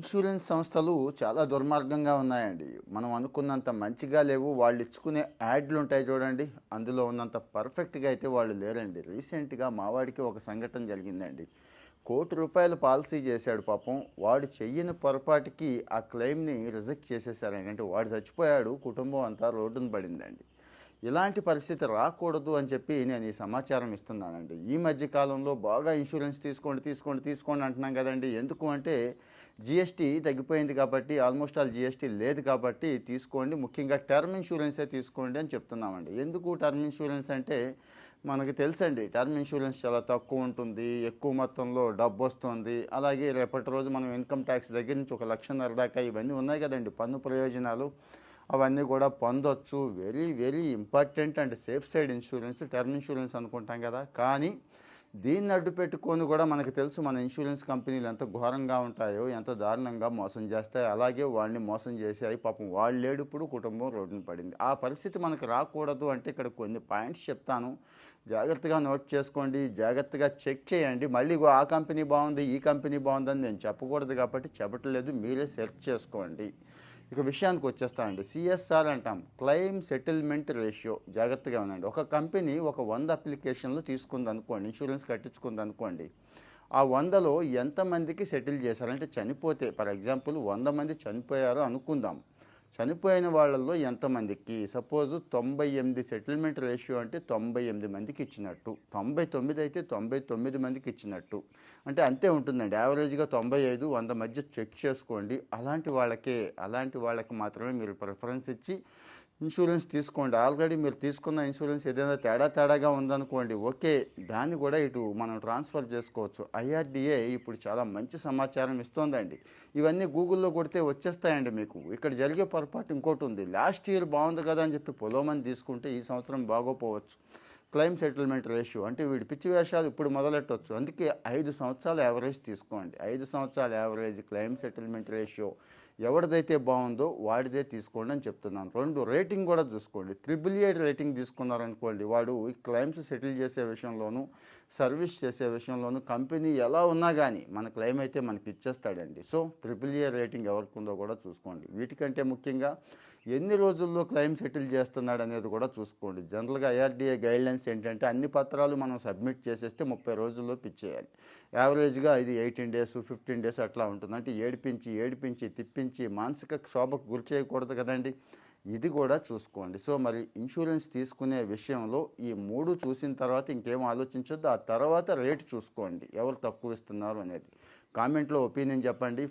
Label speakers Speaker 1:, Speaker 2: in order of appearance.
Speaker 1: Insurance సంస్థలు చాలా దుర్మార్గంగా ఉన్నాయండి. మనం అనుకున్నంత మంచిగా లేవు. వాళ్ళు ఇచ్చుకునే యాడ్లు ఉంటాయి చూడండి. అందులో ఉన్నంత పర్ఫెక్ట్‌గా అయితే వాళ్ళు లేరండి. రీసెంట్‌గా మావాడికి ఒక సంఘటన జరిగిందండి. ₹1,00,00,000 పాలిసీ చేశాడు పాపం. వాడు చెయ్యని పొరపాటుకి ఆ క్లెయిమ్‌ని రిజెక్ట్ చేసేసారండి. అంటే వాడు చచ్చిపోయాడు. కుటుంబం అంతా రోడ్డున పడిందండి. ఇలాంటి పరిస్థితి రాకూడదు అని చెప్పి నేను ఈ సమాచారం ఇస్తున్నానండి. ఈ మధ్య కాలంలో బాగా ఇన్సూరెన్స్ తీసుకోండి, తీసుకోండి, తీసుకోండి అంటున్నాం కదండీ! ఎందుకు అంటే జీఎస్టీ తగ్గిపోయింది కాబట్టి ఆల్మోస్ట్ ఆల్ జీఎస్టీ లేదు కాబట్టి తీసుకోండి. ముఖ్యంగా టర్మ్ ఇన్సూరెన్సే తీసుకోండి అని చెప్తున్నామండి. ఎందుకు టర్మ్ ఇన్సూరెన్స్ అంటే మనకు తెలుసండి. టర్మ్ ఇన్సూరెన్స్ చాలా తక్కువ ఉంటుంది. ఎక్కువ మొత్తంలో డబ్బొస్తుంది. అలాగే రేపటి రోజు మనం ఇన్‌కమ్ టాక్స్ దగ్గర నుంచి ఒక 1,50,000 దాకా ఇవన్నీ ఉన్నాయి కదండీ! పన్ను ప్రయోజనాలు. అవన్నీ కూడా పొందొచ్చు. Very, very important and safe side insurance term insurance అనుకుంటాం కదా! కానీ దీన్ని అడ్డు పెట్టుకొని కూడా మనకు తెలుసు మన ఇన్సూరెన్స్ కంపెనీలు ఎంత ఘోరంగా ఉంటాయో, ఎంత దారుణంగా మోసం చేస్తాయో, అలాగే వాడిని మోసం చేశాయి. పాపం వాడు లేడు ఇప్పుడు, కుటుంబం రోడ్డున పడింది. ఆ పరిస్థితి మనకు రాకూడదు అంటే ఇక్కడ కొన్ని పాయింట్స్ చెప్తాను. జాగ్రత్తగా నోట్ చేసుకోండి. జాగ్రత్తగా చెక్ చేయండి. మళ్ళీ ఇగో ఆ కంపెనీ బాగుంది, ఈ కంపెనీ బాగుందని నేను చెప్పకూడదు కాబట్టి చెప్పట్లేదు. మీరే సెర్చ్ చేసుకోండి. ఇక విషయానికి వచ్చేస్తామండి. సిఎస్ఆర్ అంటాం, క్లెయిమ్ సెటిల్మెంట్ రేషియో. జాగ్రత్తగా ఉండండి. ఒక కంపెనీ ఒక 100 అప్లికేషన్లు తీసుకుందనుకోండి, ఇన్సూరెన్స్ కట్టించుకుందనుకోండి. ఆ 100లో ఎంతమందికి సెటిల్ చేశారు అంటే చనిపోతే ఫర్ ఎగ్జాంపుల్ 100 మంది చనిపోయారు అనుకుందాం. చనిపోయిన వాళ్ళల్లో ఎంతమందికి సపోజ్ 98 సెటిల్మెంట్ రేషియో అంటే 98 మందికి ఇచ్చినట్టు. 99 అయితే 99 మందికి ఇచ్చినట్టు. అంటే అంతే ఉంటుందండి. యావరేజ్‌గా 95, 100 మధ్య చెక్ చేసుకోండి. అలాంటి వాళ్ళకి మాత్రమే మీరు ప్రిఫరెన్స్ ఇచ్చి ఇన్సూరెన్స్ తీసుకోండి. ఆల్రెడీ మీరు తీసుకున్న ఇన్సూరెన్స్ ఏదైనా తేడాగా ఉందనుకోండి, ఓకే. దాన్ని కూడా ఇటు మనం ట్రాన్స్‌ఫర్ చేసుకోవచ్చు. ఐఆర్‌డీఏ ఇప్పుడు చాలా మంచి సమాచారం ఇస్తోందండి. ఇవన్నీ గూగుల్‌లో కొడితే వచ్చేస్తాయండి మీకు. ఇక్కడ జరిగే పొరపాటు ఇంకోటుంది. లాస్ట్ ఇయర్ బాగుంది కదా అని చెప్పి పొలోమని తీసుకుంటే ఈ సంవత్సరం బాగోపోవచ్చు. క్లెయిమ్ సెటిల్మెంట్ రేషియో అంటే వీడి పిచ్చి వేషాలు ఇప్పుడు మొదలెట్టొచ్చు. అందుకే 5 సంవత్సరాల యావరేజ్ తీసుకోండి. 5 సంవత్సరాల యావరేజ్ క్లెయిమ్ సెటిల్మెంట్ రేషియో ఎవరిదైతే బాగుందో వాడిదే తీసుకోండి అని చెప్తున్నాను. 2 రేటింగ్ కూడా చూసుకోండి. ట్రిపుల్ ఏ రేటింగ్ తీసుకున్నారనుకోండి, వాడు ఈ క్లెయిమ్స్ సెటిల్ చేసే విషయంలోనూ, సర్వీస్ చేసే విషయంలోనూ కంపెనీ ఎలా ఉన్నా కానీ మన క్లెయిమ్ అయితే మనకి ఇచ్చేస్తాడండి. సో ట్రిపుల్ ఏ రేటింగ్ ఎవరికి ఉందో కూడా చూసుకోండి. వీటికంటే ముఖ్యంగా ఎన్ని రోజుల్లో క్లెయిమ్ సెటిల్ చేస్తున్నాడు అనేది కూడా చూసుకోండి. జనరల్గా ఐఆర్‌డీఏ గైడ్లైన్స్ ఏంటంటే అన్ని పత్రాలు మనం సబ్మిట్ చేసేస్తే 30 రోజుల్లో ఇచ్చేయాలి. యావరేజ్‌గా ఇది 18 డేస్, 15 డేస్ అట్లా ఉంటుంది. అంటే ఏడిపించి, తిప్పించి మానసిక క్షోభకు గురి చేయకూడదు కదండీ! ఇది కూడా చూసుకోండి. సో మరి ఇన్సూరెన్స్ తీసుకునే విషయంలో ఈ 3 చూసిన తర్వాత ఇంకేం ఆలోచించొద్దు. ఆ తర్వాత రేట్ చూసుకోండి. ఎవరు తక్కువ ఇస్తున్నారు అనేది. కామెంట్‌లో ఒపీనియన్ చెప్పండి.